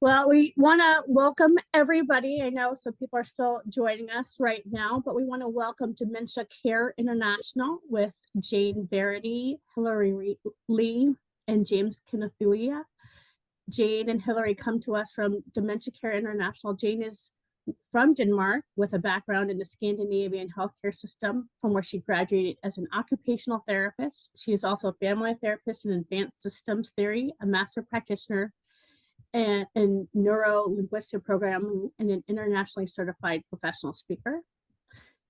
Well, we want to welcome everybody. I know some people are still joining us right now, but we want to welcome Dementia Care International with Jane Verity, Hillary Lee, and James Kinathuya. Jane and Hillary come to us from Dementia Care International. Jane is from Denmark with a background in the Scandinavian healthcare system, from where she graduated as an occupational therapist. She is also a family therapist in advanced systems theory, a master practitioner and neuro-linguistic program, and an internationally certified professional speaker.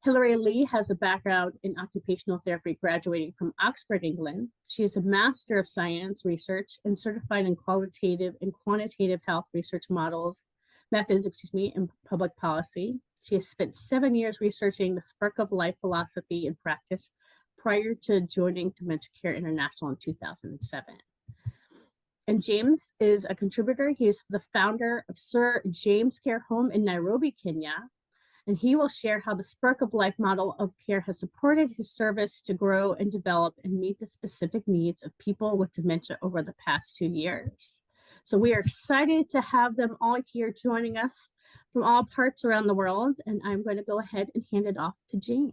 Hillary Lee has a background in occupational therapy, graduating from Oxford, England. She is a Master of Science Research and certified in qualitative and quantitative health research methods, in public policy. She has spent 7 years researching the Spark of Life philosophy and practice prior to joining Dementia Care International in 2007. And James is a contributor. He is the founder of Sir James Care Home in Nairobi, Kenya. And he will share how the Spark of Life model of care has supported his service to grow and develop and meet the specific needs of people with dementia over the past 2 years. So we are excited to have them all here joining us from all parts around the world. And I'm going to go ahead and hand it off to Jane.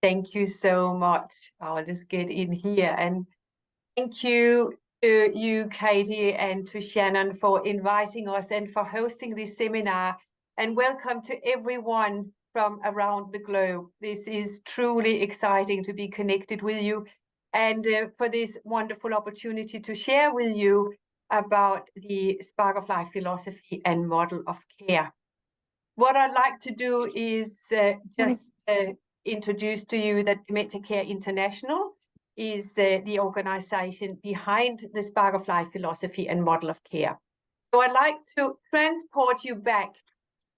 Thank you so much. I'll just get in here. And thank you to you, Katie, and to Shannon for inviting us and for hosting this seminar. And welcome to everyone from around the globe. This is truly exciting to be connected with you and for this wonderful opportunity to share with you about the Spark of Life philosophy and model of care. What I'd like to do is introduce to you that Dementia Care International is the organization behind the Spark of Life philosophy and model of care. So I'd like to transport you back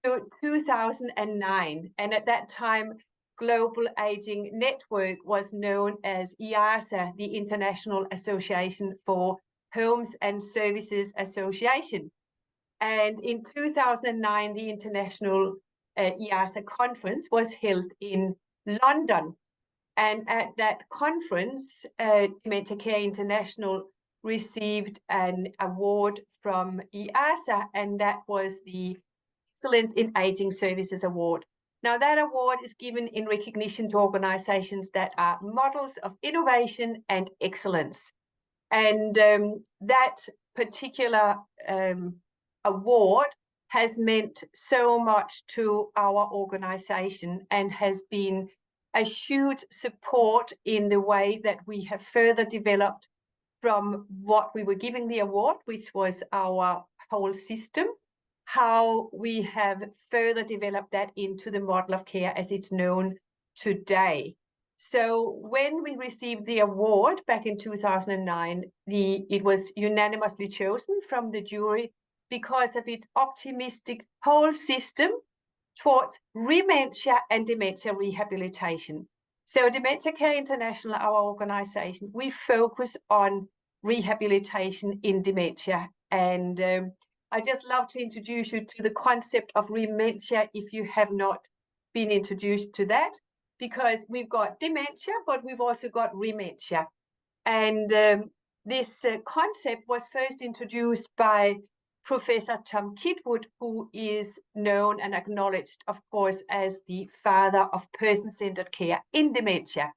to 2009, and at that time, Global Aging Network was known as IASA, the International Association for Homes and Services Association. And in 2009, the International IASA conference was held in London. And at that conference, Dementia Care International received an award from IASA, and that was the Excellence in Aging Services Award. Now, that award is given in recognition to organizations that are models of innovation and excellence. And that particular award has meant so much to our organization and has been a huge support in the way that we have further developed from what we were giving the award, which was our whole system, how we have further developed that into the model of care as it's known today. So when we received the award back in 2009, it was unanimously chosen from the jury because of its optimistic whole system towards dementia and dementia rehabilitation. So Dementia Care International, our organization, we focus on rehabilitation in dementia. And I just love to introduce you to the concept of dementia if you have not been introduced to that, because we've got dementia, but we've also got dementia. And this concept was first introduced by Professor Tom Kitwood, who is known and acknowledged, of course, as the father of person-centered care in dementia.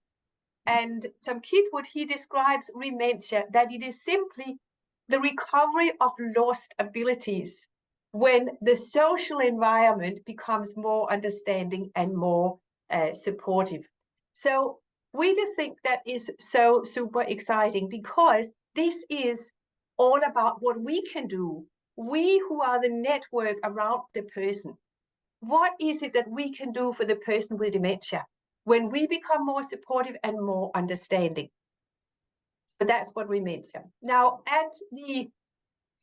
And Tom Kitwood, he describes dementia that it is simply the recovery of lost abilities when the social environment becomes more understanding and more supportive. So we just think that is so super exciting, because this is all about what we can do. We who are the network around the person. What is it that we can do for the person with dementia when we become more supportive and more understanding? So that's what we mentioned. Now, at the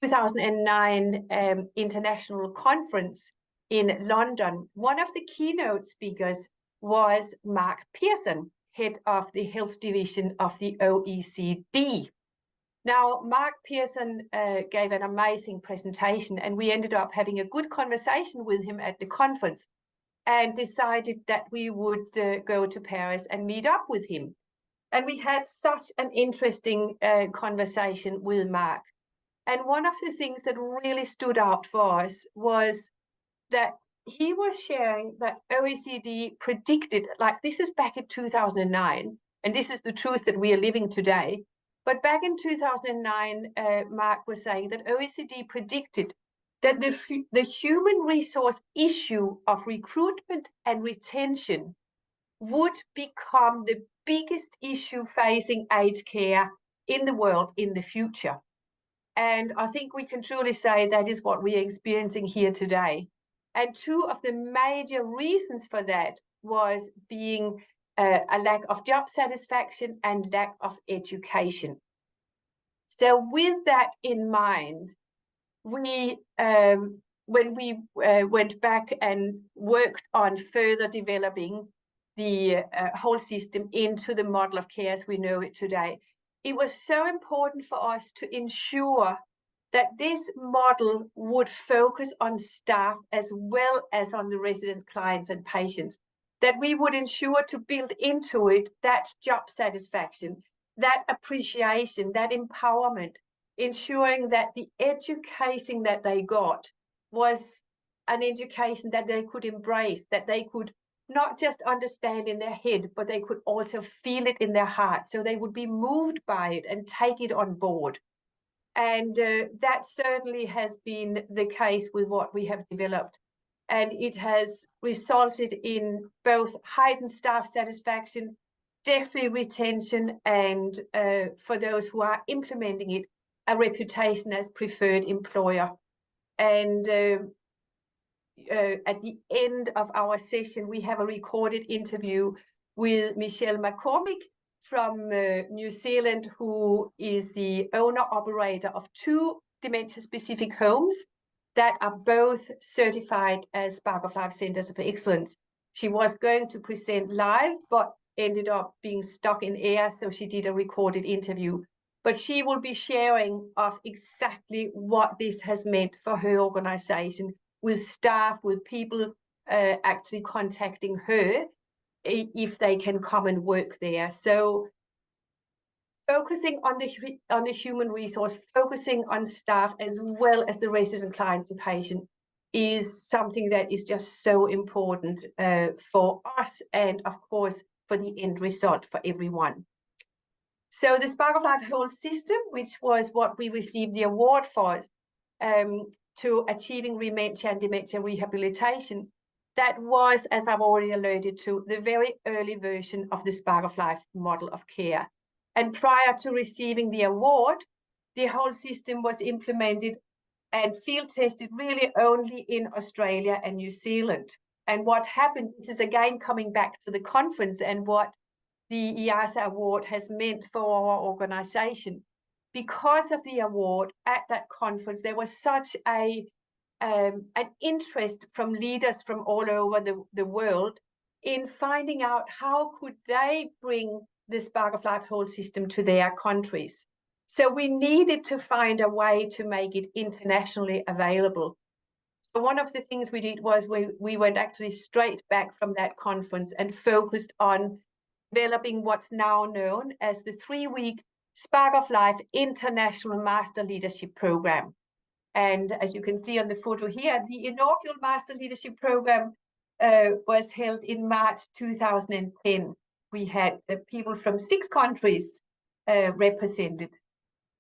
2009 International Conference in London, one of the keynote speakers was Mark Pearson, head of the health division of the OECD. Now, Mark Pearson gave an amazing presentation, and we ended up having a good conversation with him at the conference and decided that we would go to Paris and meet up with him. And we had such an interesting conversation with Mark. And one of the things that really stood out for us was that he was sharing that OECD predicted, like this is back in 2009, and this is the truth that we are living today. But back in 2009, Mark was saying that OECD predicted that the human resource issue of recruitment and retention would become the biggest issue facing aged care in the world in the future. And I think we can truly say that is what we are experiencing here today. And two of the major reasons for that was being a lack of job satisfaction and lack of education. So with that in mind, we when we went back and worked on further developing the whole system into the model of care as we know it today, it was so important for us to ensure that this model would focus on staff as well as on the residents, clients, and patients, that we would ensure to build into it that job satisfaction, that appreciation, that empowerment, ensuring that the education that they got was an education that they could embrace, that they could not just understand in their head, but they could also feel it in their heart. So they would be moved by it and take it on board. And that certainly has been the case with what we have developed. And it has resulted in both heightened staff satisfaction, definitely retention, and for those who are implementing it, a reputation as preferred employer. And at the end of our session, we have a recorded interview with Michelle McCormick from New Zealand, who is the owner-operator of 2 dementia-specific homes that are both certified as Spark of Life Centers of Excellence. She was going to present live, but ended up being stuck in air, so she did a recorded interview. But she will be sharing of exactly what this has meant for her organization, with staff, with people actually contacting her if they can come and work there. So focusing on the human resource, focusing on staff as well as the resident clients and patient is something that is just so important for us and of course for the end result for everyone. So the Spark of Life whole system, which was what we received the award for, to achieving dementia and dementia rehabilitation, that was, as I've already alluded to, the very early version of the Spark of Life model of care. And prior to receiving the award, the whole system was implemented and field tested really only in Australia and New Zealand. And what happened, this is again coming back to the conference and what the EASA award has meant for our organization. Because of the award at that conference, there was such an interest from leaders from all over the world in finding out how could they bring the Spark of Life whole system to their countries. So we needed to find a way to make it internationally available. So one of the things we did was we went actually straight back from that conference and focused on developing what's now known as the 3-week Spark of Life International Master Leadership Program. And as you can see on the photo here, the inaugural Master Leadership Program was held in March 2010. We had people from 6 countries represented.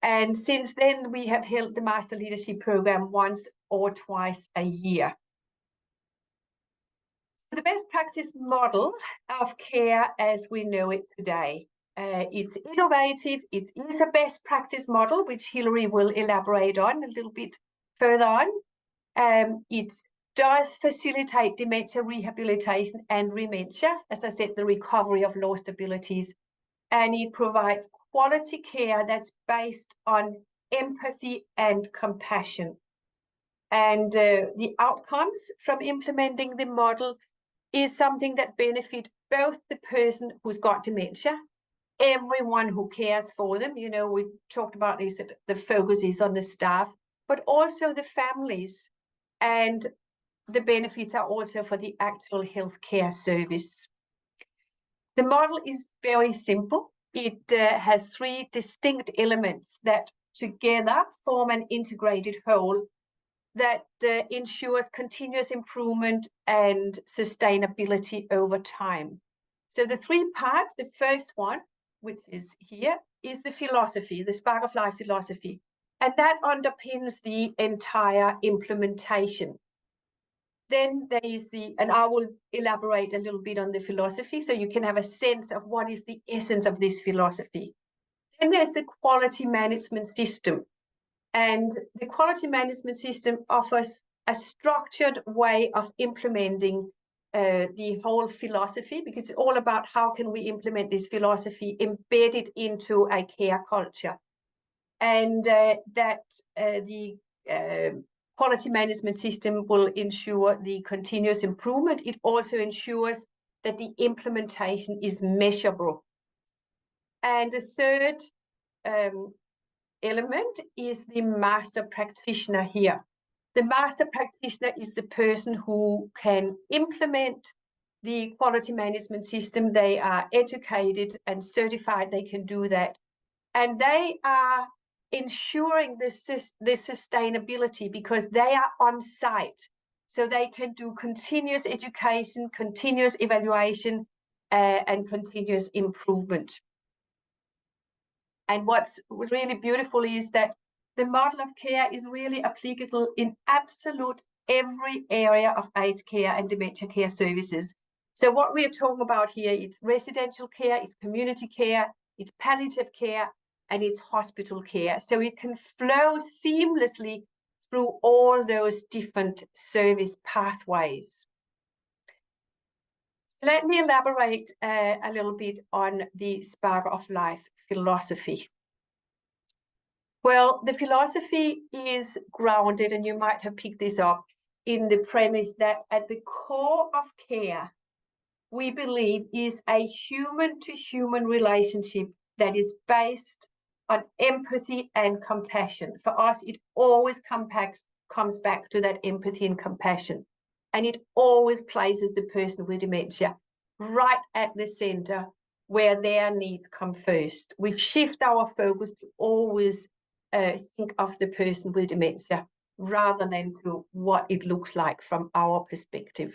And since then, we have held the Master Leadership Program once or twice a year. The best practice model of care as we know it today. It's innovative, it is a best practice model, which Hilary will elaborate on a little bit further on. It does facilitate dementia rehabilitation and rementia, as I said, the recovery of lost abilities. And it provides quality care that's based on empathy and compassion. And the outcomes from implementing the model is something that benefit both the person who's got dementia, everyone who cares for them. You know, we talked about this, that the focus is on the staff, but also the families. And the benefits are also for the actual healthcare service. The model is very simple. It has 3 distinct elements that together form an integrated whole that ensures continuous improvement and sustainability over time. So the three parts, the first one, which is here, is the philosophy, the Spark of Life philosophy, and that underpins the entire implementation. Then there is and I will elaborate a little bit on the philosophy so you can have a sense of what is the essence of this philosophy. Then there's the quality management system. And the quality management system offers a structured way of implementing the whole philosophy, because it's all about how can we implement this philosophy embedded into a care culture. And the quality management system will ensure the continuous improvement. It also ensures that the implementation is measurable. And the third element is the master practitioner here. The master practitioner is the person who can implement the quality management system. They are educated and certified, they can do that. And they are ensuring the sustainability because they are on site. So they can do continuous education, continuous evaluation, and continuous improvement. And what's really beautiful is that the model of care is really applicable in absolute every area of aged care and dementia care services. So what we are talking about here, it's residential care, it's community care, it's palliative care, and it's hospital care. So it can flow seamlessly through all those different service pathways. Let me elaborate a little bit on the Spark of Life philosophy. Well, the philosophy is grounded, and you might have picked this up, in the premise that at the core of care, we believe is a human-to-human relationship that is based on empathy and compassion. For us, it always comes back to that empathy and compassion. And it always places the person with dementia right at the center where their needs come first. We shift our focus to always think of the person with dementia rather than to what it looks like from our perspective.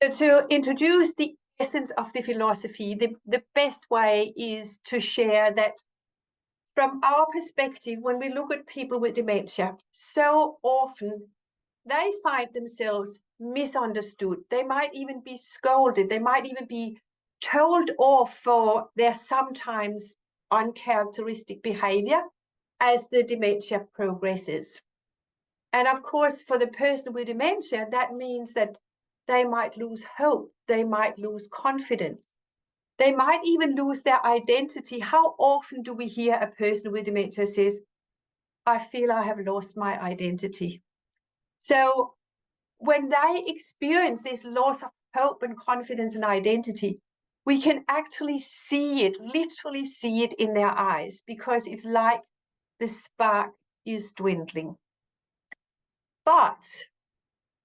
So to introduce the essence of the philosophy, the best way is to share that from our perspective, when we look at people with dementia, so often they find themselves misunderstood. They might even be scolded. They might even be told off for their sometimes uncharacteristic behavior as the dementia progresses. And of course, for the person with dementia, that means that they might lose hope, they might lose confidence, they might even lose their identity. How often do we hear a person with dementia says, I feel I have lost my identity? So when they experience this loss of hope and confidence and identity, we can actually see it, literally see it in their eyes, because it's like the spark is dwindling. But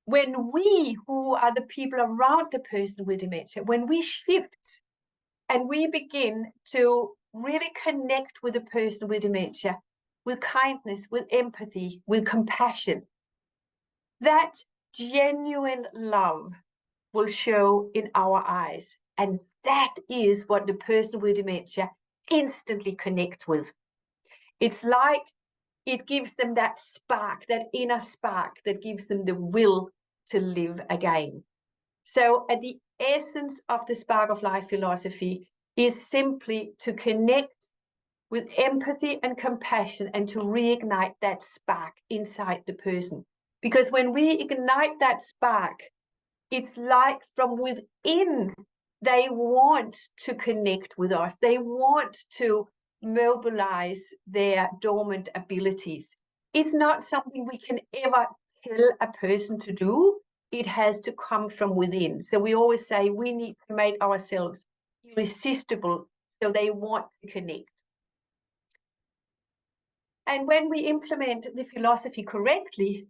when we, who are the people around the person with dementia, when we shift and we begin to really connect with the person with dementia, with kindness, with empathy, with compassion, that genuine love will show in our eyes. And that is what the person with dementia instantly connects with. It's like it gives them that spark, that inner spark that gives them the will to live again. So at the essence of the Spark of Life philosophy is simply to connect with empathy and compassion and to reignite that spark inside the person. Because when we ignite that spark, it's like from within, they want to connect with us. They want to mobilize their dormant abilities. It's not something we can ever tell a person to do. It has to come from within. So we always say we need to make ourselves irresistible so they want to connect. And when we implement the philosophy correctly,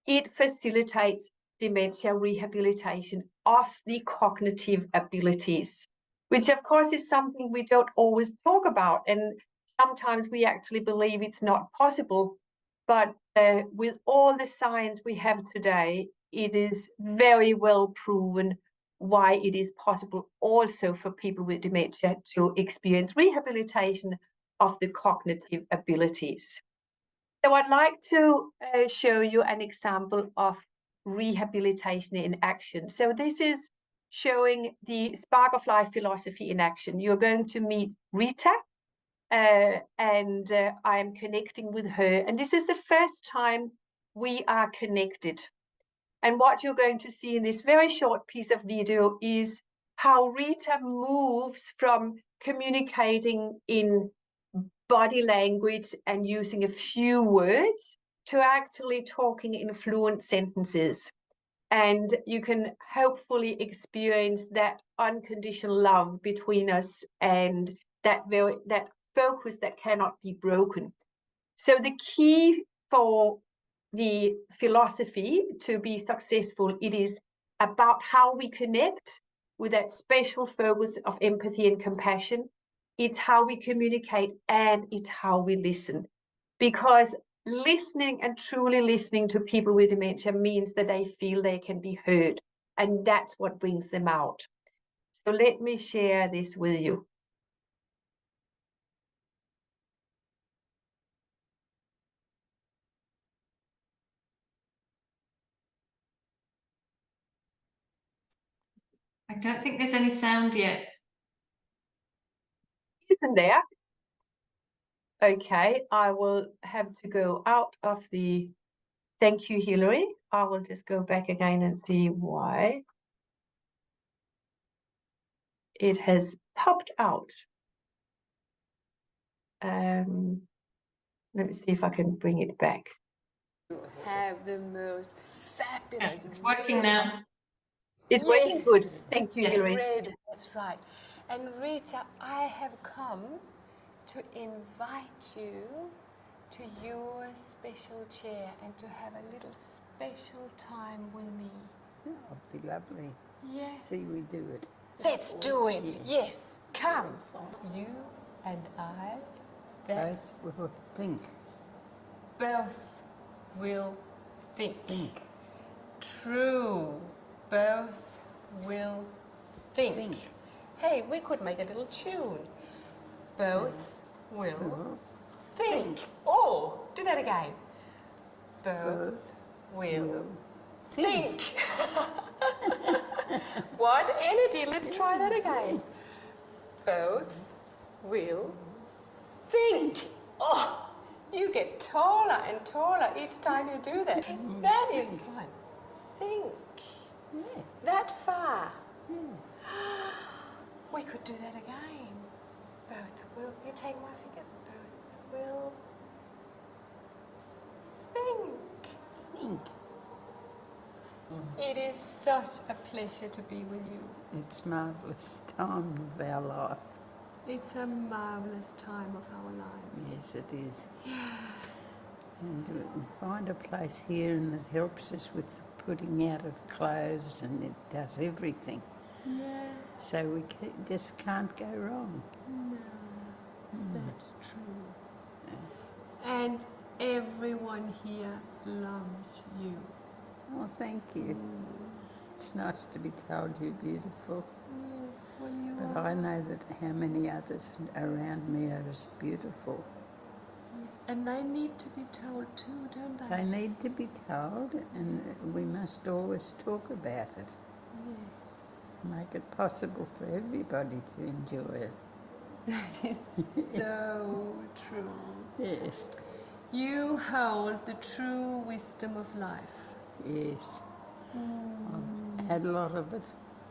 it facilitates dementia rehabilitation of the cognitive abilities, which of course is something we don't always talk about. And sometimes we actually believe it's not possible, but with all the science we have today, it is very well proven why it is possible also for people with dementia to experience rehabilitation of the cognitive abilities. So I'd like to show you an example of rehabilitation in action. So this is showing the Spark of Life philosophy in action. You're going to meet Rita, and I am connecting with her. And this is the first time we are connected. And what you're going to see in this very short piece of video is how Rita moves from communicating in body language and using a few words to actually talking in fluent sentences. And you can hopefully experience that unconditional love between us and that focus that cannot be broken. So the key for the philosophy to be successful, it is about how we connect with that special focus of empathy and compassion. It's how we communicate, and it's how we listen. Because listening and truly listening to people with dementia means that they feel they can be heard, and that's what brings them out. So let me share this with you. I don't think there's any sound yet. Isn't there? Okay, I will have to go out of the, thank you, Hilary. I will just go back again and see why it has popped out. Let me see if I can bring it back. You have the most fabulous. It's working now. It's working good. Thank you, Yes. Hilary. Red, that's right. And Rita, I have come to invite you to your special chair and to have a little special time with me. Oh, it'd be lovely. Yes. See, we do it. Let's do it. Yes. Come. You and I, that's Both will think. both will think. Think. True. Both will think. Think. Hey, we could make a little tune. Both will think. Oh, do that again. Both will think. What energy? Let's try that again. Both will think. Oh, you get taller and taller each time you do that. That is fun. Think. Yeah. That far. We could do that again. Both will. You take my fingers. Both will think. Think. It is such a pleasure to be with you. It's marvellous time of our life. It's a marvelous time of our lives. Yes, it is. And we find a place here and it helps us with putting out of clothes and it does everything. Yeah, So we just can't go wrong. that's true. And everyone here loves you. Oh, thank you. It's nice to be told you're beautiful. Yes, well you But I know that how many others around me are as beautiful. Yes, and they need to be told too, don't they? They need to be told and we must always talk about it. Yes. Make it possible for everybody to enjoy it. That is so true. Yes, You hold the true wisdom of life. yes. I've had a lot of it.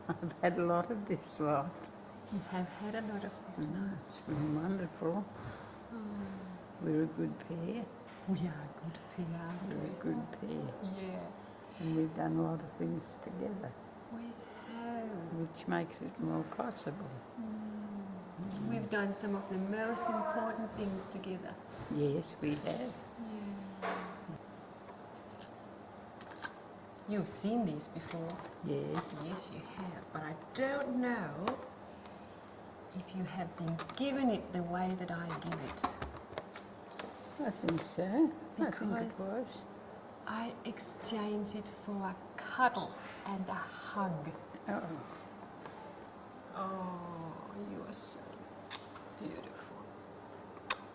I've had a lot of this life. You have had a lot of this life. It's been wonderful. We're a good pair. We are a good pair, aren't We're a good pair. Yeah, And we've done a lot of things together, we have. which makes it more possible. We've done some of the most important things together. Yes, we have. You've seen these before. Yes. Yes, you have. But I don't know if you have been given it the way that I give it. I think so. I think it Because was. I exchange it for a cuddle and a hug. Oh, Oh, you are so beautiful.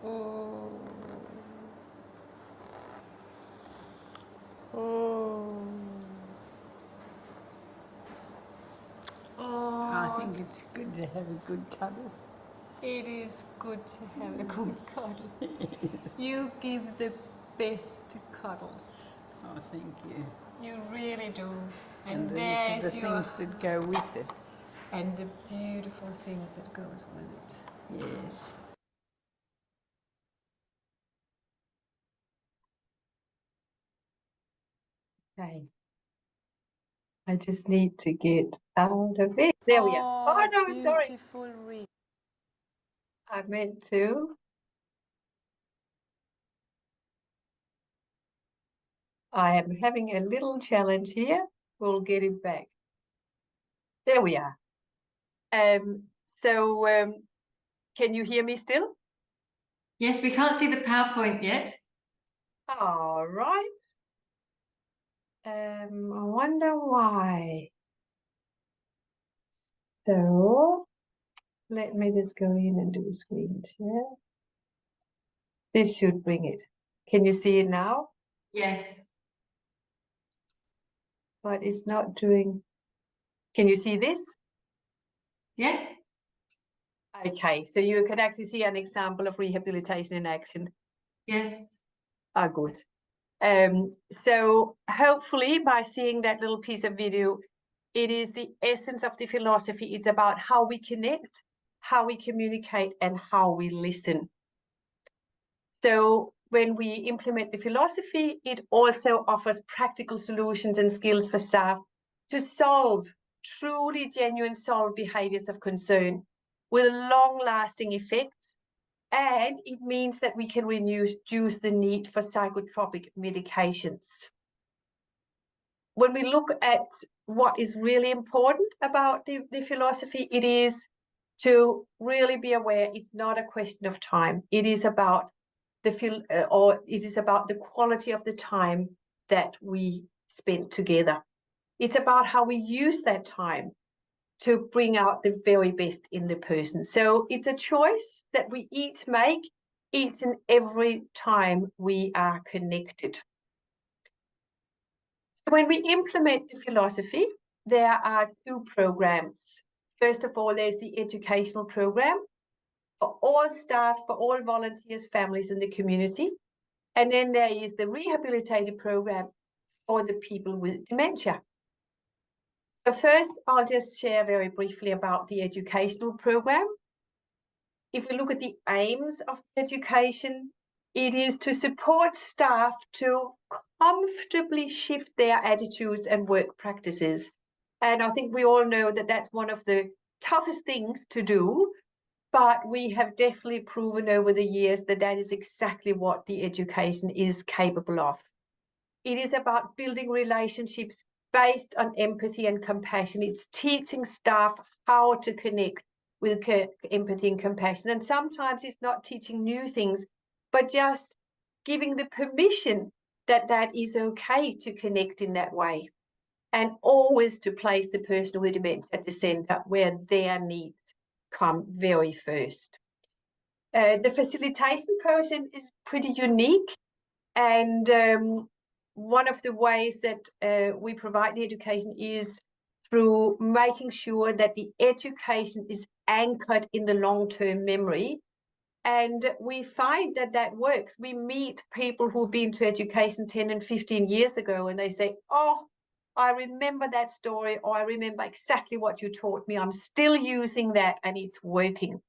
Oh. Oh. Oh. I think it's good to have a good cuddle. It is good to have a good cuddle. You give the best cuddles. Oh, thank you. You really do. And these are there's the your things that go with it. and the beautiful things that goes with it. Yes. Okay. I just need to get out of it. There we are. Oh no, sorry. Beautiful ring. I meant to. I am having a little challenge here. We'll get it back. There we are. So can you hear me still? Yes, we can't see the PowerPoint yet. All right. I wonder why. So let me just go in and do a screen share. This should bring it. Can you see it now? Yes. But it's not doing. Can you see this? Yes. Okay, so you can actually see an example of rehabilitation in action. Yes. Ah, good. So hopefully by seeing that little piece of video, it is the essence of the philosophy. It's about how we connect, how we communicate, and how we listen. So when we implement the philosophy, it also offers practical solutions and skills for staff to solve truly genuine solved behaviors of concern with long-lasting effects. And it means that we can reduce the need for psychotropic medications. When we look at what is really important about the philosophy, it is to really be aware it's not a question of time. It is about it is about the quality of the time that we spend together. It's about how we use that time to bring out the very best in the person. So it's a choice that we each make each and every time we are connected. So when we implement the philosophy, there are two programs. First of all, there's the educational program for all staff, for all volunteers, families in the community. And then there is the rehabilitative program for the people with dementia. So first, I'll just share very briefly about the educational program. If we look at the aims of education, it is to support staff to comfortably shift their attitudes and work practices. And I think we all know that that's one of the toughest things to do, but we have definitely proven over the years that that is exactly what the education is capable of. It is about building relationships based on empathy and compassion. It's teaching staff how to connect with empathy and compassion. And sometimes it's not teaching new things, but just giving the permission that that is okay to connect in that way. And always to place the person with dementia at the center where their needs come very first. The facilitation process is pretty unique. And one of the ways that we provide the education is through making sure that the education is anchored in the long-term memory. And we find that that works. We meet people who've been to education 10 and 15 years ago, and they say, oh, I remember that story, or I remember exactly what you taught me. I'm still using that and it's working.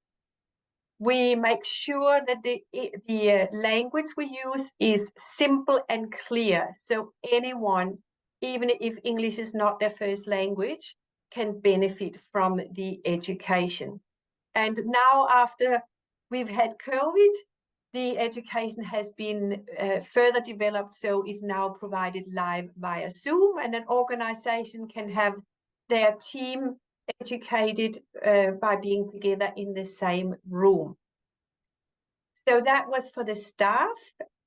We make sure that the language we use is simple and clear. So anyone, even if English is not their first language, can benefit from the education. And now after we've had COVID, the education has been further developed, so is now provided live via Zoom, and an organization can have their team educated by being together in the same room. So that was for the staff,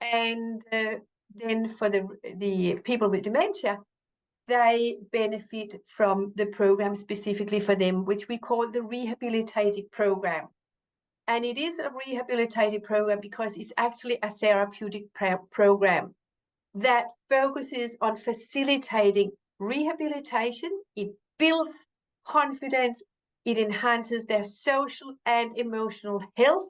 and then for the people with dementia, they benefit from the program specifically for them, which we call the rehabilitative program. And it is a rehabilitative program because it's actually a therapeutic program that focuses on facilitating rehabilitation. It builds confidence, it enhances their social and emotional health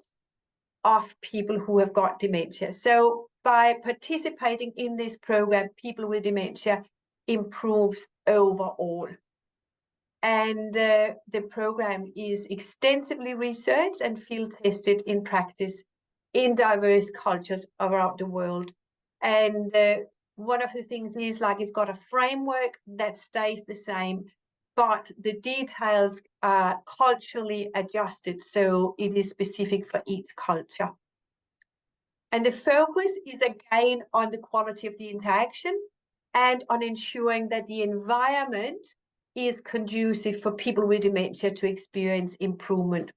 of people who have got dementia. So by participating in this program, people with dementia improves overall. And the program is extensively researched and field tested in practice in diverse cultures around the world. And one of the things is, like, it's got a framework that stays the same, but the details are culturally adjusted, so it is specific for each culture. And the focus is again on the quality of the interaction and on ensuring that the environment is conducive for people with dementia to experience improvement.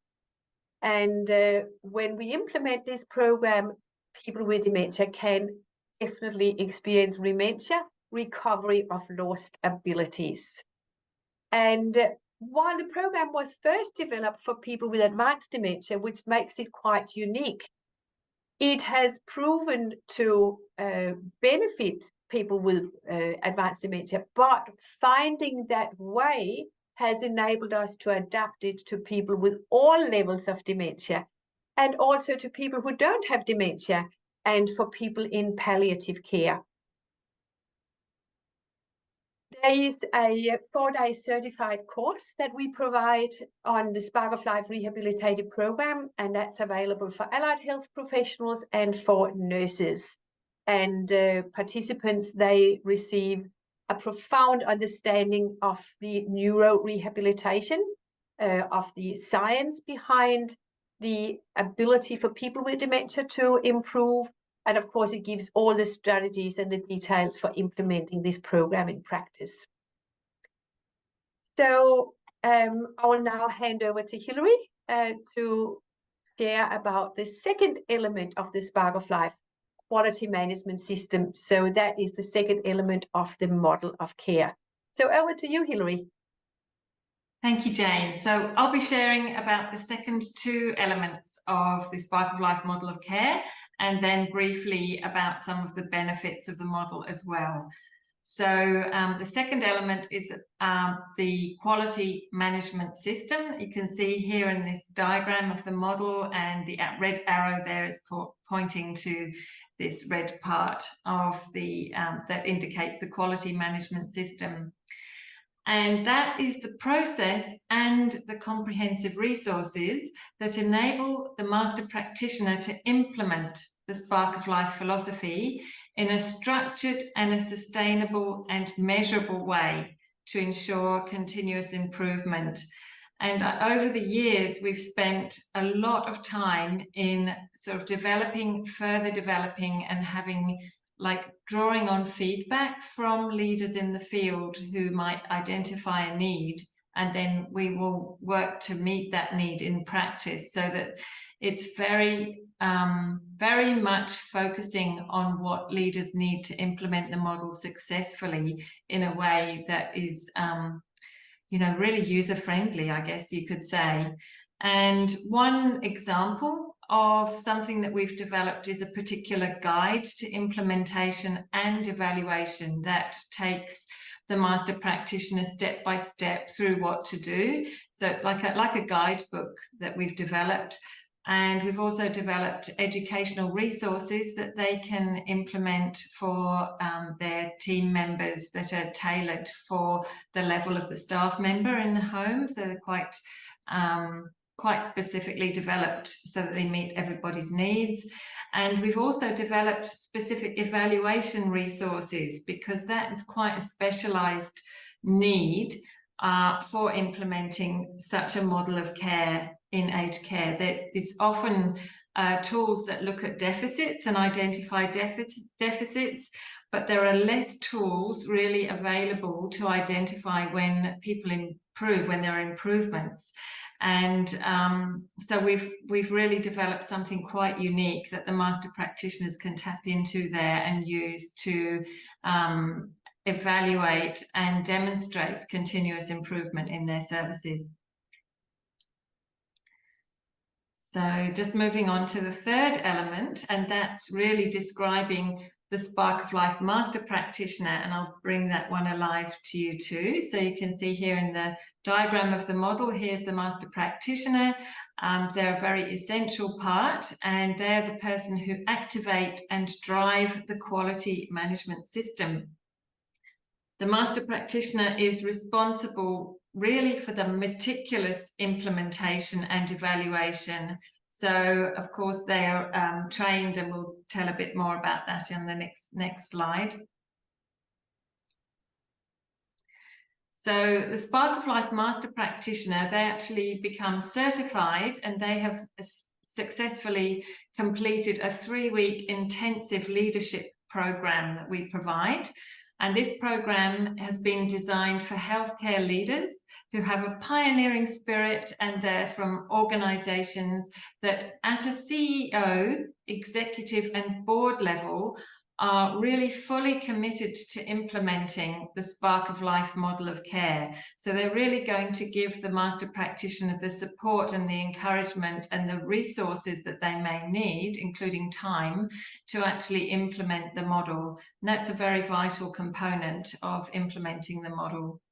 And when we implement this program, people with dementia can definitely experience dementia, recovery of lost abilities. And while the program was first developed for people with advanced dementia, which makes it quite unique, it has proven to benefit people with advanced dementia, but finding that way has enabled us to adapt it to people with all levels of dementia, and also to people who don't have dementia, and for people in palliative care. There is a 4-day certified course that we provide on the Spark of Life Rehabilitative Program, and that's available for allied health professionals and for nurses. And participants, they receive a profound understanding of the neurorehabilitation, of the science behind the ability for people with dementia to improve. And of course, it gives all the strategies and the details for implementing this program in practice. So I will now hand over to Hilary to share about the second element of the Spark of Life quality management system. So that is the second element of the model of care. So over to you, Hilary. Thank you, Jane. So I'll be sharing about the second two elements of the Spark of Life model of care, and then briefly about some of the benefits of the model as well. So the second element is the quality management system. You can see here in this diagram of the model, and the red arrow there is pointing to this red part of the that indicates the quality management system. And that is the process and the comprehensive resources that enable the master practitioner to implement the Spark of Life philosophy in a structured and a sustainable and measurable way to ensure continuous improvement. And over the years, we've spent a lot of time in sort of further developing and having, like, drawing on feedback from leaders in the field who might identify a need, and then we will work to meet that need in practice, so that it's very much focusing on what leaders need to implement the model successfully in a way that is really user-friendly, I guess you could say. And one example of something that we've developed is a particular guide to implementation and evaluation that takes the master practitioner step by step through what to do. So it's like a guidebook that we've developed. And we've also developed educational resources that they can implement for their team members that are tailored for the level of the staff member in the home. So they're quite specifically developed so that they meet everybody's needs. And we've also developed specific evaluation resources, because that is quite a specialized need for implementing such a model of care in aged care. There is often tools that look at deficits and identify deficits, but there are less tools really available to identify when people improve, when there are improvements. And so we've really developed something quite unique that the master practitioners can tap into there and use to evaluate and demonstrate continuous improvement in their services. So just moving on to the third element, and that's really describing the Spark of Life master practitioner, and I'll bring that one alive to you too. So you can see here in the diagram of the model, here's the master practitioner. They're a very essential part, and they're the person who activate and drive the quality management system. The master practitioner is responsible really for the meticulous implementation and evaluation. So, of course, they are trained, and we'll tell a bit more about that in the next slide. So the Spark of Life Master Practitioner, they actually become certified, and they have successfully completed a 3-week intensive leadership program that we provide. And this program has been designed for healthcare leaders who have a pioneering spirit, and they're from organizations that at a CEO, executive and board level are really fully committed to implementing the Spark of Life model of care. So they're really going to give the master practitioner the support and the encouragement and the resources that they may need, including time, to actually implement the model. And that's a very vital component of implementing the model.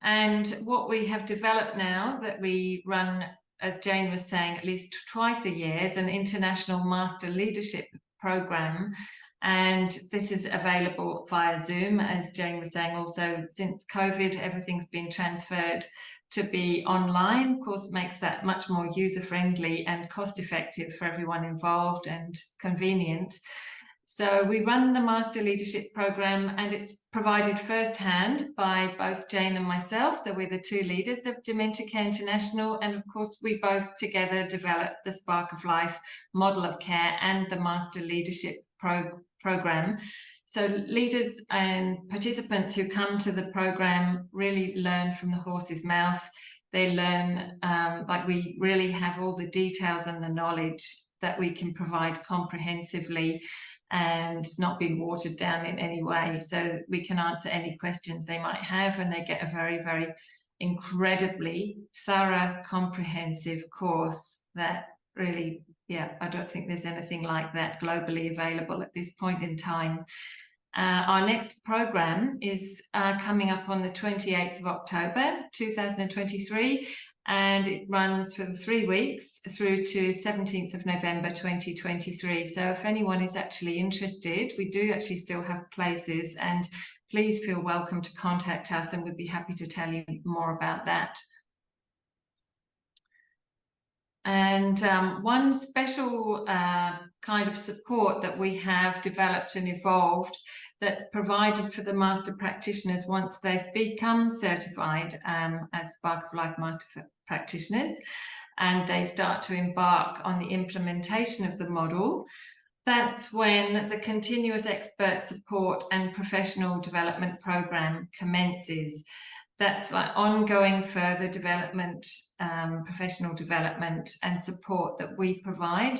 And what we have developed now that we run, as Jane was saying, at least twice a year, is an international master leadership program. And this is available via Zoom, as Jane was saying. Also, since COVID, everything's been transferred to be online. Of course, makes that much more user-friendly and cost-effective for everyone involved and convenient. So we run the Master Leadership Program, and it's provided firsthand by both Jane and myself. So we're the two leaders of Dementia Care International, and of course we both together developed the Spark of Life model of care and the Master Leadership Program. So leaders and participants who come to the program really learn from the horse's mouth. They learn, like we really have all the details and the knowledge that we can provide comprehensively, and it's not been watered down in any way. So we can answer any questions they might have, and they get a very, very incredibly thorough, comprehensive course that really, yeah, I don't think there's anything like that globally available at this point in time. Our next program is coming up on the 28th of October 2023, and it runs for 3 weeks through to 17th of November 2023. So if anyone is actually interested, we do actually still have places, and please feel welcome to contact us, and we'd be happy to tell you more about that. And one special kind of support that we have developed and evolved that's provided for the master practitioners once they've become certified as Spark of Life master practitioners, and they start to embark on the implementation of the model. That's when the continuous expert support and professional development program commences. That's like ongoing further development, professional development and support that we provide.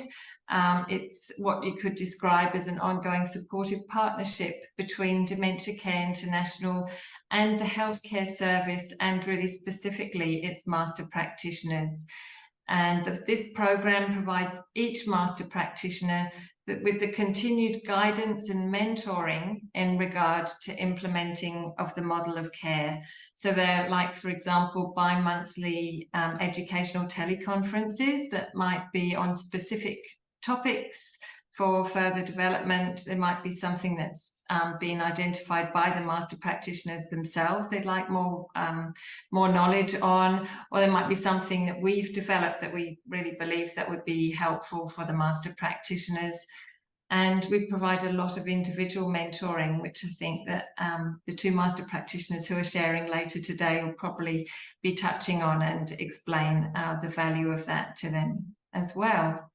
It's what you could describe as an ongoing supportive partnership between Dementia Care International and the healthcare service, and really specifically its master practitioners. And this program provides each master practitioner with the continued guidance and mentoring in regard to implementing of the model of care. So they're like, for example, bi-monthly educational teleconferences that might be on specific topics for further development. There might be something that's been identified by the master practitioners themselves they'd like more knowledge on, or there might be something that we've developed that we really believe that would be helpful for the master practitioners. And we provide a lot of individual mentoring, which I think that the two master practitioners who are sharing later today will probably be touching on and explain the value of that to them as well.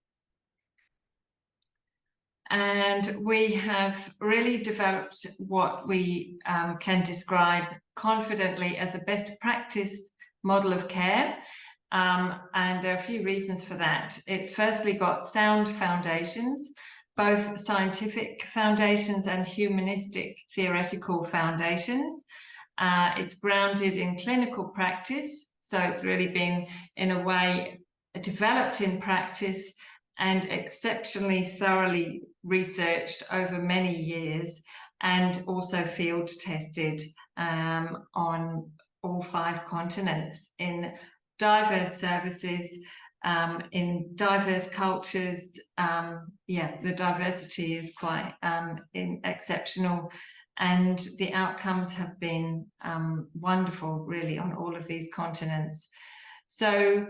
And we have really developed what we can describe confidently as a best practice model of care. And there are a few reasons for that. It's firstly got sound foundations, both scientific foundations and humanistic theoretical foundations. It's grounded in clinical practice, so it's really been, in a way, developed in practice and exceptionally thoroughly researched over many years, and also field tested on all 5 continents in diverse services, in diverse cultures. Yeah, the diversity is quite exceptional, and the outcomes have been wonderful, really, on all of these continents. So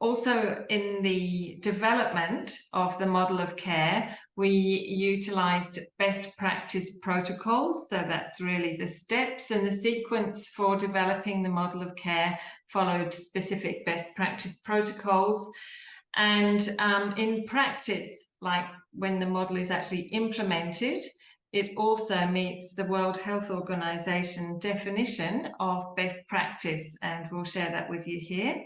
also in the development of the model of care, we utilised best practice protocols. So that's really the steps and the sequence for developing the model of care, followed specific best practice protocols. And in practice, like when the model is actually implemented, it also meets the World Health Organization definition of best practice, and we'll share that with you here.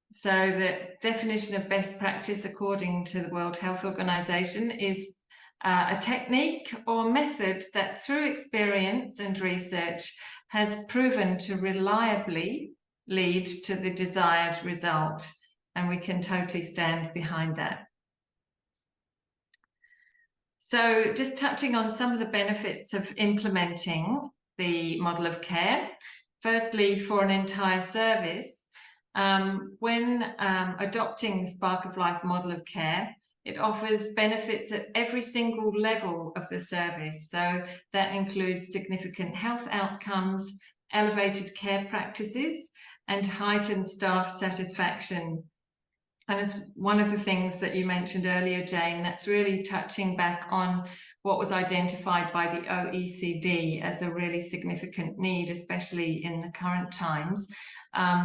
So the definition of best practice, according to the World Health Organization, is a technique or method that, through experience and research, has proven to reliably lead to the desired result. And we can totally stand behind that. So just touching on some of the benefits of implementing the model of care. Firstly, for an entire service, when adopting the Spark of Life model of care, it offers benefits at every single level of the service. So that includes significant health outcomes, elevated care practices, and heightened staff satisfaction. And as one of the things that you mentioned earlier, Jane, that's really touching back on what was identified by the OECD as a really significant need, especially in the current times,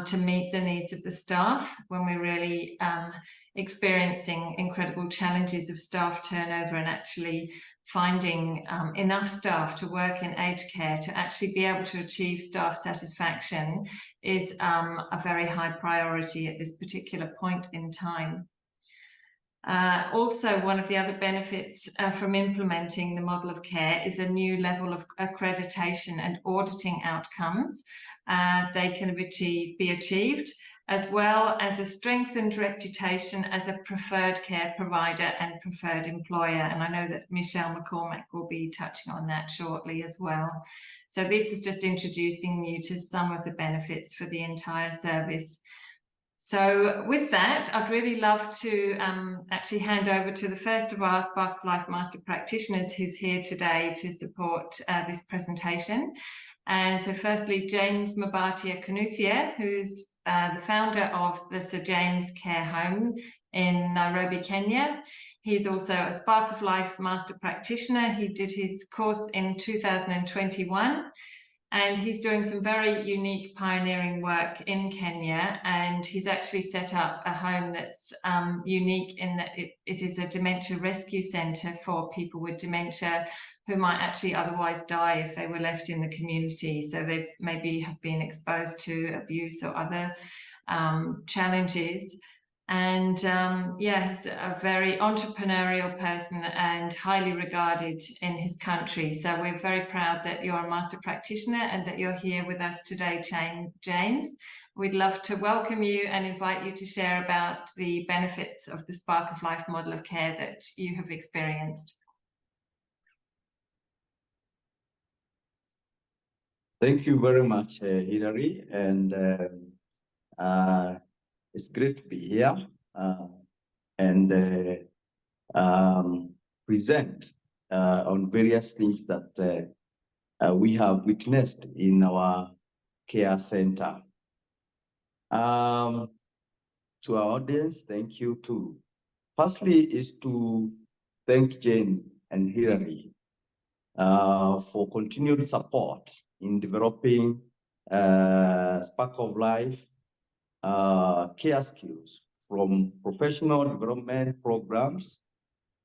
to meet the needs of the staff when we're really experiencing incredible challenges of staff turnover, and actually finding enough staff to work in aged care to actually be able to achieve staff satisfaction is a very high priority at this particular point in time. Also, one of the other benefits from implementing the model of care is a new level of accreditation and auditing outcomes. They can be achieved, as well as a strengthened reputation as a preferred care provider and preferred employer. And I know that Michelle McCormack will be touching on that shortly as well. So this is just introducing you to some of the benefits for the entire service. So with that, I'd really love to actually hand over to the first of our Spark of Life Master Practitioners who's here today to support this presentation. And so firstly, James Mabatia Kanuthia, who's the founder of the Sir James Care Home in Nairobi, Kenya. He's also a Spark of Life Master Practitioner. He did his course in 2021. And he's doing some very unique pioneering work in Kenya, and he's actually set up a home that's unique in that it is a dementia rescue centre for people with dementia who might actually otherwise die if they were left in the community. So they maybe have been exposed to abuse or other challenges. And yeah, he's a very entrepreneurial person and highly regarded in his country. So we're very proud that you're a master practitioner and that you're here with us today, James. We'd love to welcome you and invite you to share about the benefits of the Spark of Life model of care that you have experienced. Thank you very much, Hilary, and it's great to be here and present on various things that we have witnessed in our care center. To our audience, thank you too. Firstly is to thank Jane and Hilary for continued support in developing Spark of Life care skills, from professional development programs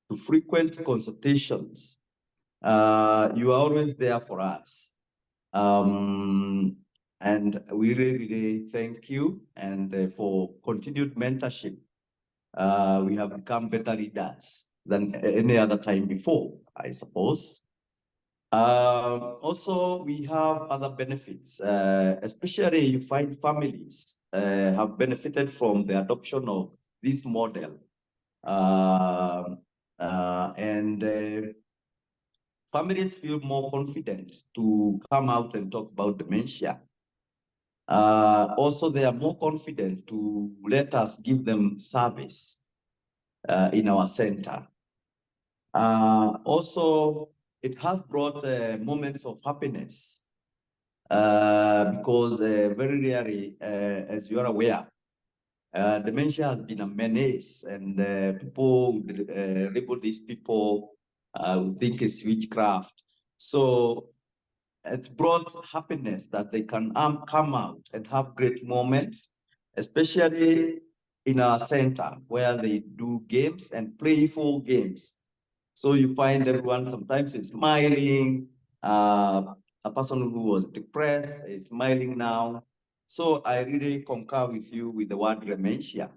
to frequent consultations. You are always there for us. And we really thank you and for continued mentorship. We have become better leaders than any other time before, I suppose. Also, we have other benefits, especially you find families have benefited from the adoption of this model. And families feel more confident to come out and talk about dementia. Also, they are more confident to let us give them service in our center. Also, it has brought moments of happiness because very rarely, as you are aware, dementia has been a menace, and people label these people think it's witchcraft. So it brought happiness that they can come out and have great moments, especially in our center where they do games and playful games. So you find everyone sometimes is smiling. A person who was depressed is smiling now. So I really concur with you with the word dementia.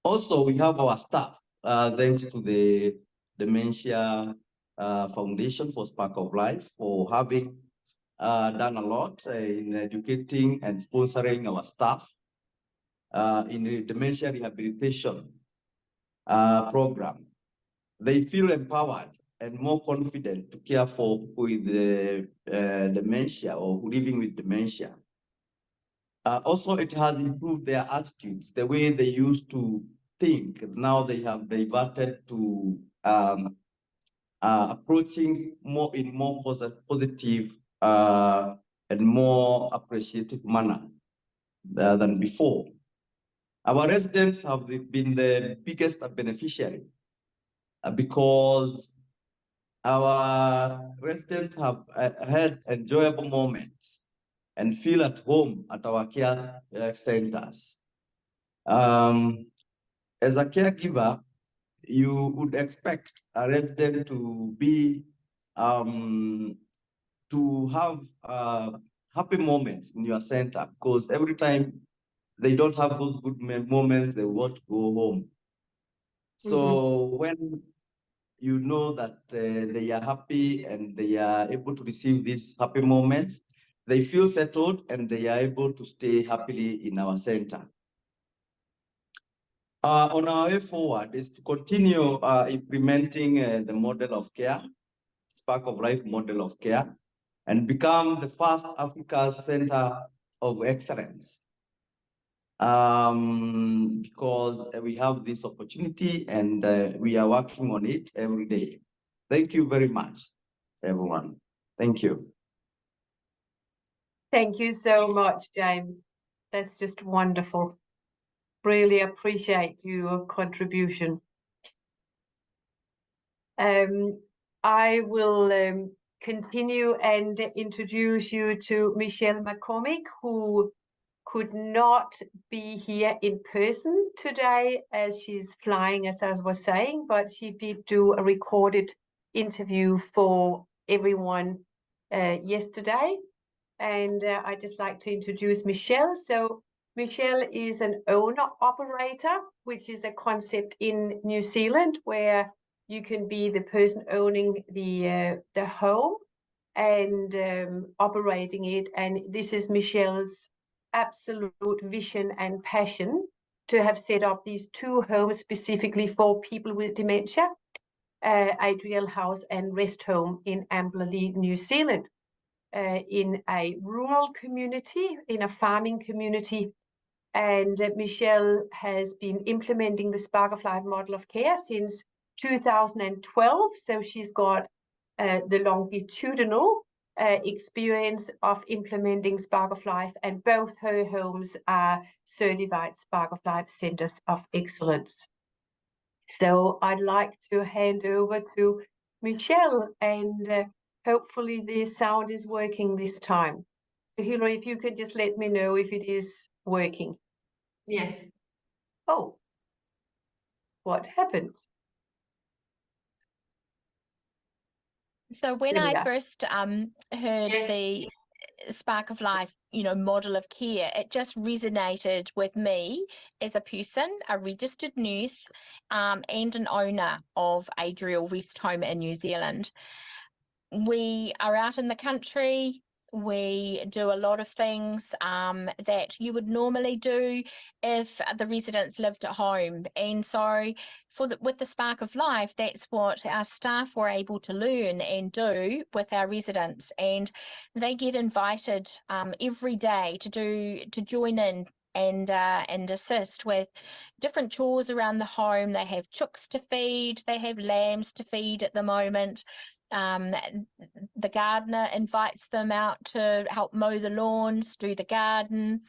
Also, we have our staff, thanks to the Dementia Foundation for Spark of Life for having done a lot in educating and sponsoring our staff in the dementia rehabilitation program. They feel empowered and more confident to care for people with dementia or living with dementia. Also, it has improved their attitudes, the way they used to think. Now they have diverted to approaching more in more positive and more appreciative manner than before. Our residents have been the biggest beneficiary because our residents have had enjoyable moments and feel at home at our care centers. As a caregiver, you would expect a resident to be to have happy moments in your center, because every time they don't have those good moments, they want to go home. So when you know that they are happy and they are able to receive these happy moments, they feel settled and they are able to stay happily in our center. On our way forward is to continue implementing the model of care, Spark of Life model of care, and become the first Africa Center of Excellence. Because we have this opportunity and we are working on it every day. Thank you very much, everyone. Thank you. Thank you so much, James. That's just wonderful. Really appreciate your contribution. I will continue and introduce you to Michelle McCormick, who could not be here in person today as she's flying, as I was saying, but she did do a recorded interview for everyone yesterday. And I'd just like to introduce Michelle. So Michelle is an owner-operator, which is a concept in New Zealand where you can be the person owning the home and operating it. And this is Michelle's absolute vision and passion to have set up these two homes specifically for people with dementia, Adriel House and Rest Home in Amberley, New Zealand, in a rural community, in a farming community. And Michelle has been implementing the Spark of Life model of care since 2012. So she's got the longitudinal experience of implementing Spark of Life, and both her homes are certified Spark of Life Centers of Excellence. So I'd like to hand over to Michelle, and hopefully the sound is working this time. So Hilary, if you could just let me know if it is working. Yes. Oh, what happened? So when I Celia. first heard Yes. the Spark of Life, model of care, it just resonated with me as a person, a registered nurse, and an owner of Adriel Rest Home in New Zealand. We are out in the country. We do a lot of things that you would normally do if the residents lived at home. And so with the Spark of Life, that's what our staff were able to learn and do with our residents. And they get invited every day to join in and assist with different chores around the home. They have chooks to feed, they have lambs to feed at the moment. The gardener invites them out to help mow the lawns, do the garden.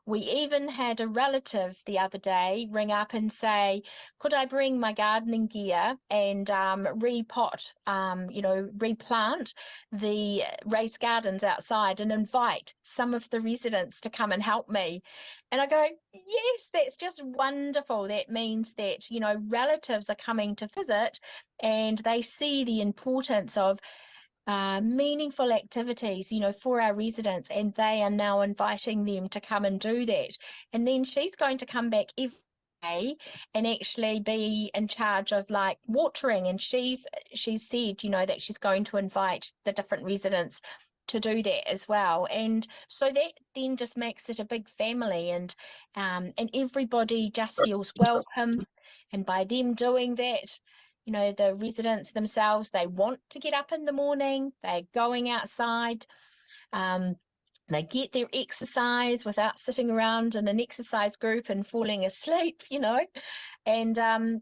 We even had a relative the other day ring up and say, could I bring my gardening gear and repot, replant the raised gardens outside and invite some of the residents to come and help me? And I go, yes, that's just wonderful. That means that, relatives are coming to visit and they see the importance of meaningful activities, for our residents, and they are now inviting them to come and do that. And then she's going to come back every day and actually be in charge of like watering. And she's said, that she's going to invite the different residents to do that as well. And so that then just makes it a big family, and everybody just feels welcome. And by them doing that, the residents themselves, they want to get up in the morning, they're going outside, they get their exercise without sitting around in an exercise group and falling asleep, and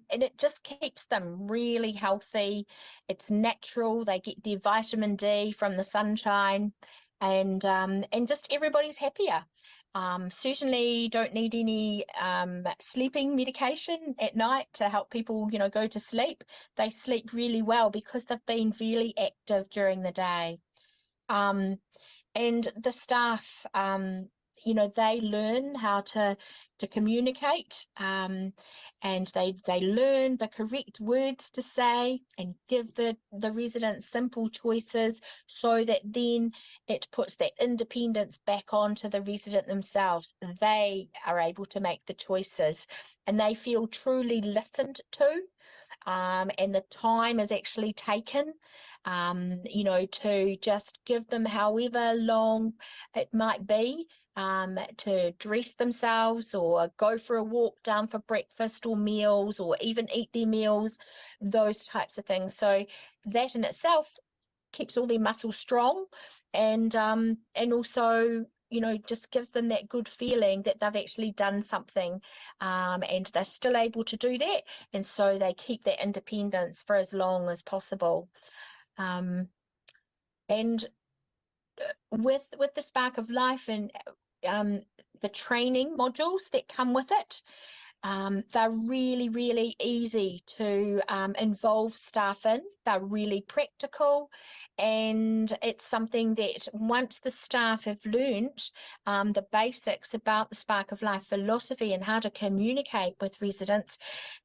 it just keeps them really healthy. It's natural. They get their vitamin D from the sunshine, and just everybody's happier. Certainly don't need any sleeping medication at night to help people, go to sleep. They sleep really well because they've been really active during the day. And the staff, they learn how to communicate, and they learn the correct words to say and give the residents simple choices, so that then it puts that independence back onto the resident themselves. They are able to make the choices and they feel truly listened to. And the time is actually taken, to just give them however long it might be, to dress themselves or go for a walk down for breakfast or meals, or even eat their meals, those types of things. So that in itself keeps all their muscles strong, and also, just gives them that good feeling that they've actually done something, and they're still able to do that, and so they keep that independence for as long as possible. And with the Spark of Life and the training modules that come with it, they're really, really easy to involve staff in. They're really practical, and it's something that once the staff have learnt the basics about the Spark of Life philosophy and how to communicate with residents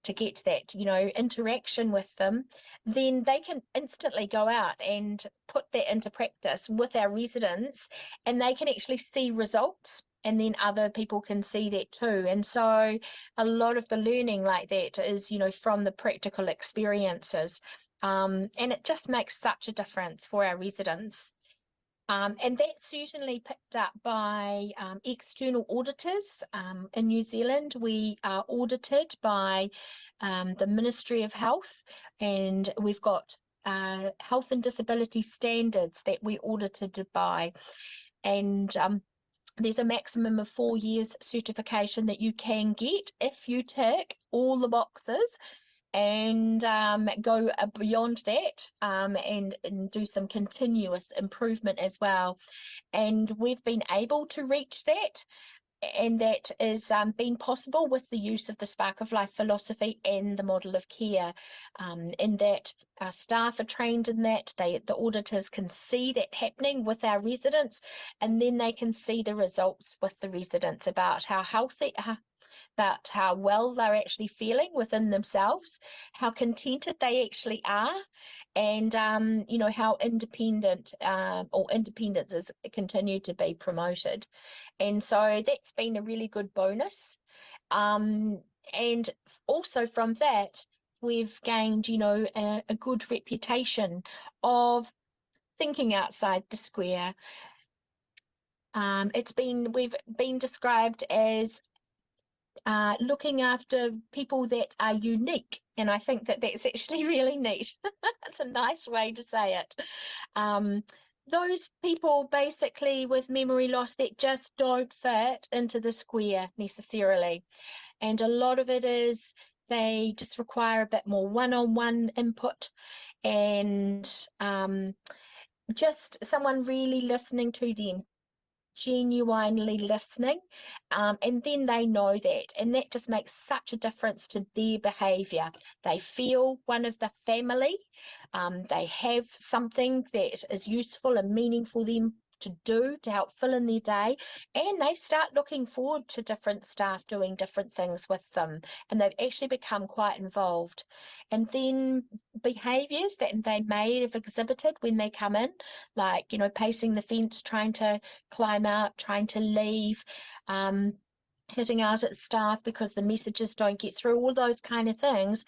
to get that, interaction with them, then they can instantly go out and put that into practice with our residents, and they can actually see results, and then other people can see that too. And so a lot of the learning like that is, from the practical experiences. And it just makes such a difference for our residents. And that's certainly picked up by external auditors. In New Zealand, we are audited by the Ministry of Health, and we've got health and disability standards that we're audited by. And there's a maximum of 4 years certification that you can get if you tick all the boxes and go beyond that, and do some continuous improvement as well. And we've been able to reach that, and that is been possible with the use of the Spark of Life philosophy and the model of care, in that our staff are trained in that. The auditors can see that happening with our residents, and then they can see the results with the residents about how healthy about how well they're actually feeling within themselves, how contented they actually are, and you know, how independent or independence is continued to be promoted. And so that's been a really good bonus. And also from that, we've gained, you know, a good reputation of thinking outside the square. We've been described as looking after people that are unique, and I think that that's actually really neat. It's a nice way to say it. Those people basically with memory loss that just don't fit into the square necessarily, and a lot of it is they just require a bit more one-on-one input, and just someone really listening to them, genuinely listening, and then they know that, and that just makes such a difference to their behavior. They feel one of the family, they have something that is useful and meaningful for them to do to help fill in their day, and they start looking forward to different staff doing different things with them, and they've actually become quite involved. And then behaviors that they may have exhibited when they come in, like, you know, pacing the fence, trying to climb out, trying to leave, hitting out at staff because the messages don't get through, all those kind of things,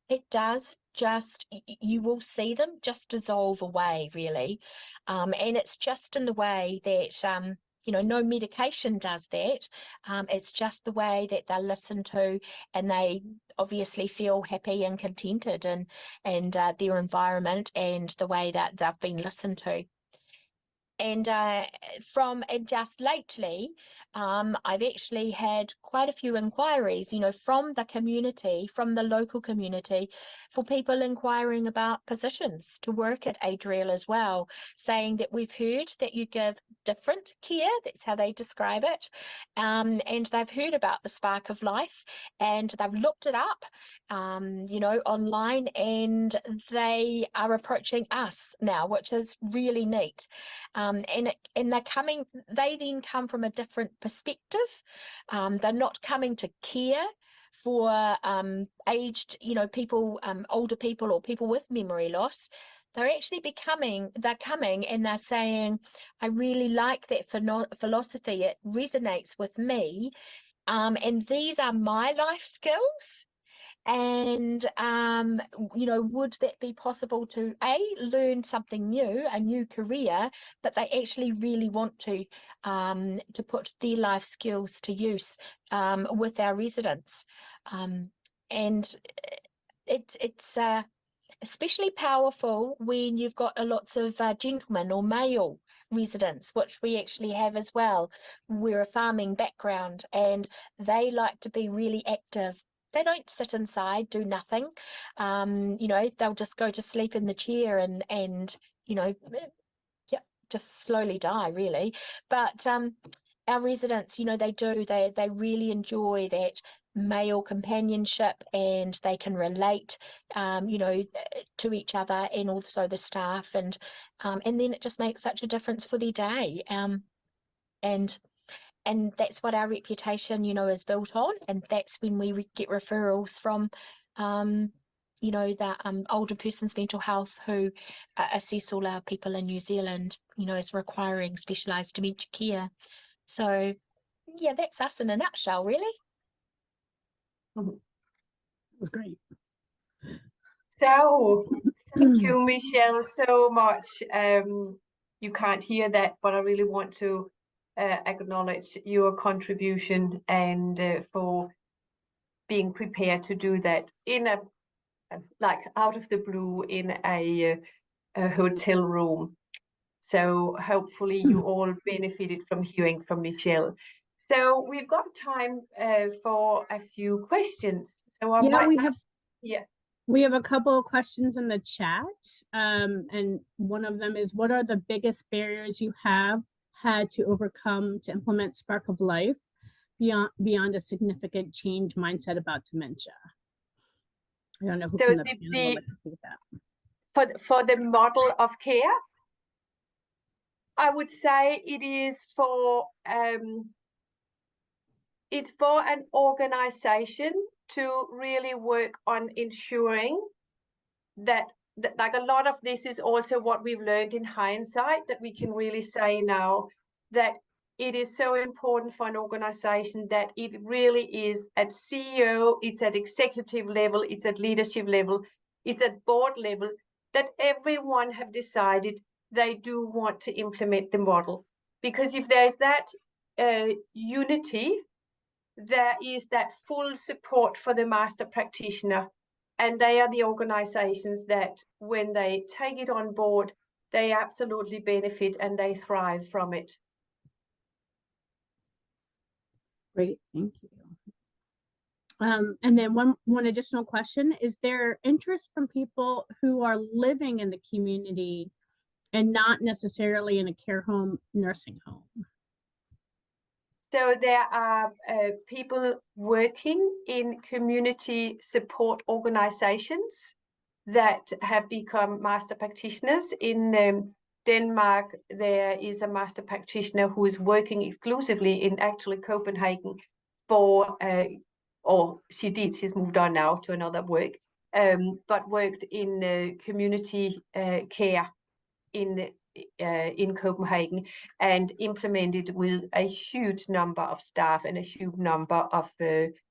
it does just, you will see them just dissolve away, really. And it's just in the way that, you know, no medication does that. It's just the way that they're listened to, and they obviously feel happy and contented and their environment and the way that they've been listened to. And just lately, I've actually had quite a few inquiries, you know, from the community, from the local community, for people inquiring about positions to work at Adriel as well, saying that we've heard that you give different care, that's how they describe it, and they've heard about the Spark of Life, and they've looked it up, you know, online, and they are approaching us now, which is really neat. And they're coming, they then come from a different perspective. They're not coming to care for aged, you know, people, older people or people with memory loss. They're actually they're coming and they're saying, I really like that philosophy, it resonates with me, and these are my life skills. And you know, would that be possible to learn something new, a new career, but they actually really want to put their life skills to use with our residents. And it's especially powerful when you've got lots of gentlemen or male residents, which we actually have as well. We're a farming background, and they like to be really active. They don't sit inside, do nothing. You know, they'll just go to sleep in the chair and you know, yeah, just slowly die, really. But our residents, you know, they really enjoy that male companionship, and they can relate, you know, to each other and also the staff, and then it just makes such a difference for their day. And that's what our reputation, you know, is built on, and that's when we get referrals from, you know, the older person's mental health, who assess all our people in New Zealand, you know, as requiring specialised dementia care. So, yeah, that's us in a nutshell, really. It was great. So, thank you, Michelle, so much. You can't hear that, but I really want to acknowledge your contribution, and for being prepared to do that in a, like, out of the blue in a hotel room. So hopefully you all benefited from hearing from Michelle. So we've got time for a few questions. So I Yeah, yeah. We have a couple of questions in the chat, and one of them is, what are the biggest barriers you have had to overcome to implement Spark of Life beyond a significant change mindset about dementia? I don't know who So from the panel would like to take that. For the model of care, I would say it is for it's for an organization to really work on ensuring that like a lot of this is also what we've learned in hindsight, that we can really say now that it is so important for an organization that it really is at CEO, it's at executive level, it's at leadership level, it's at board level, that everyone have decided they do want to implement the model. Because if there is that unity, there is that full support for the master practitioner. And they are the organizations that when they take it on board, they absolutely benefit and they thrive from it. Great, thank you. And then one additional question, is there interest from people who are living in the community and not necessarily in a care home, nursing home? So there are people working in community support organizations that have become master practitioners. In Denmark, there is a master practitioner who is working exclusively in actually Copenhagen for, or she did, she's moved on now to another work, but worked in community care in Copenhagen and implemented with a huge number of staff and a huge number of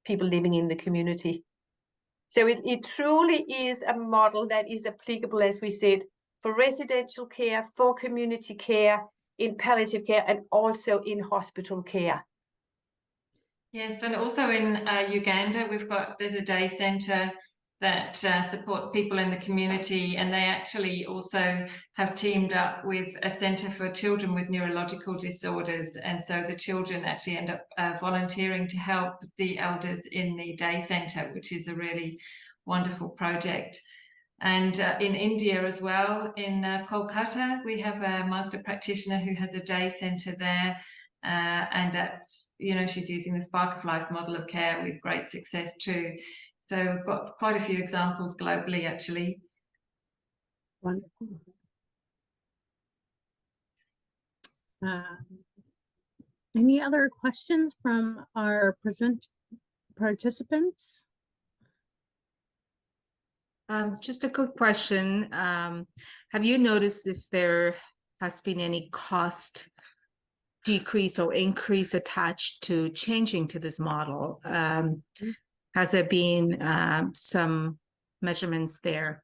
people living in the community. So it truly is a model that is applicable, as we said, for residential care, for community care, in palliative care, and also in hospital care. Yes, and also in Uganda, there's a day centre that supports people in the community, and they actually also have teamed up with a centre for children with neurological disorders, and so the children actually end up volunteering to help the elders in the day centre, which is a really wonderful project. And in India as well, in Kolkata, we have a master practitioner who has a day centre there, and that's, you know, she's using the Spark of Life model of care with great success too. So we've got quite a few examples globally, actually. Wonderful. Any other questions from our participants? Just a quick question. Have you noticed if there has been any cost decrease or increase attached to changing to this model? Has there been some measurements there?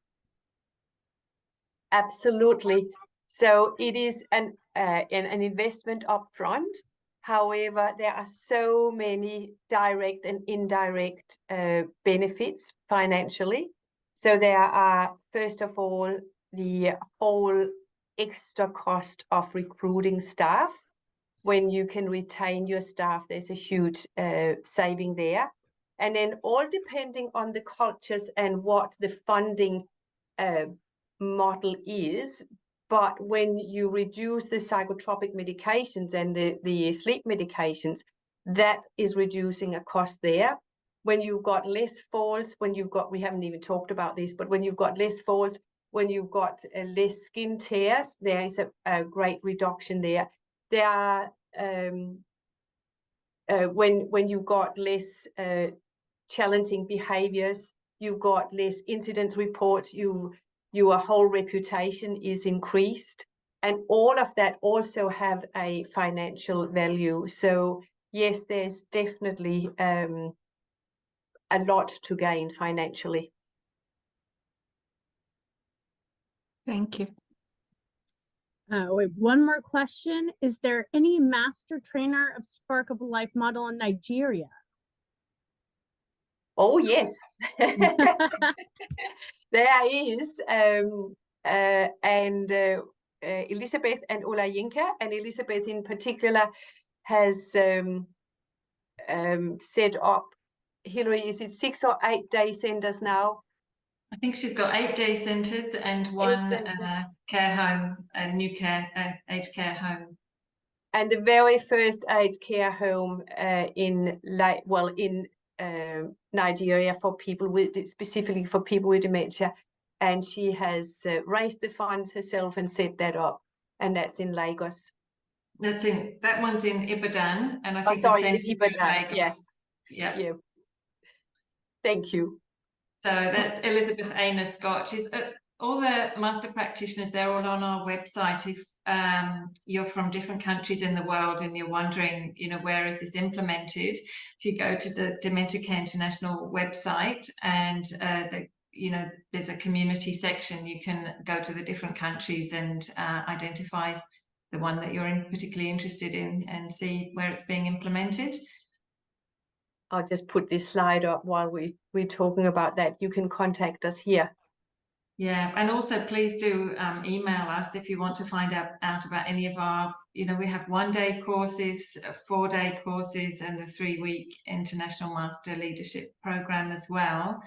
Absolutely. So it is an investment upfront. However, there are so many direct and indirect benefits financially. So there are, first of all, the whole extra cost of recruiting staff. When you can retain your staff, there's a huge saving there. And then all depending on the cultures and what the funding model is, but when you reduce the psychotropic medications and the sleep medications, that is reducing a cost there. When you've got less falls, when you've got, we haven't even talked about this, but when you've got less falls, when you've got less skin tears, there is a great reduction there. There are, when you've got less challenging behaviors, you've got less incident reports, your whole reputation is increased, and all of that also have a financial value. So yes, there's definitely a lot to gain financially. Thank you. We have one more question. Is there any master trainer of Spark of Life model in Nigeria? Oh yes, there is, and Elizabeth and Olayinka, and Elizabeth in particular has set up, Hilary, is it 6 or 8 day centers now? I think she's got 8 day centres and one care home, a new care aged care home. And the very first aged care home in Nigeria for people with, specifically for people with dementia, and she has raised the funds herself and set that up, and that's in Lagos. That one's in Ibadan, and I Oh, think sorry, the in centre in Ibadan. Lagos. Yeah. Yeah. Yeah. Thank you. So that's Elizabeth Aina Scott. She's all the master practitioners. They're all on our website. If you're from different countries in the world and you're wondering, where is this implemented? If you go to the Dementia Care International website and there's a community section, you can go to the different countries and identify the one that you're particularly interested in and see where it's being implemented. I'll just put this slide up while we're talking about that. You can contact us here. Yeah, and also please do email us if you want to find out about any of our, we have 1-day courses, 4-day courses, and the 3-week International Master Leadership Program as well.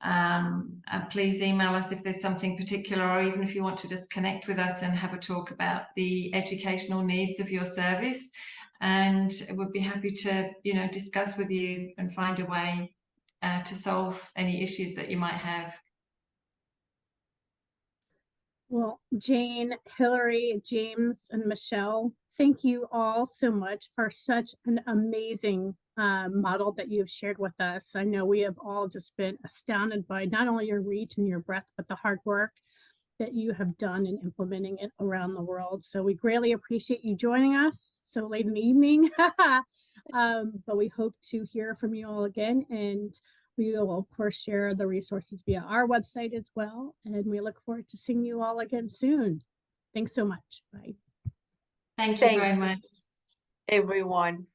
And please email us if there's something particular, or even if you want to just connect with us and have a talk about the educational needs of your service. And we'd be happy to, discuss with you and find a way to solve any issues that you might have. Well, Jane, Hillary, James, and Michelle, thank you all so much for such an amazing model that you've shared with us. I know we have all just been astounded by not only your reach and your breadth, but the hard work that you have done in implementing it around the world. So we greatly appreciate you joining us so late in the evening. But we hope to hear from you all again, and we will, of course, share the resources via our website as well. And we look forward to seeing you all again soon. Thanks so much. Bye. Thank you very much, everyone.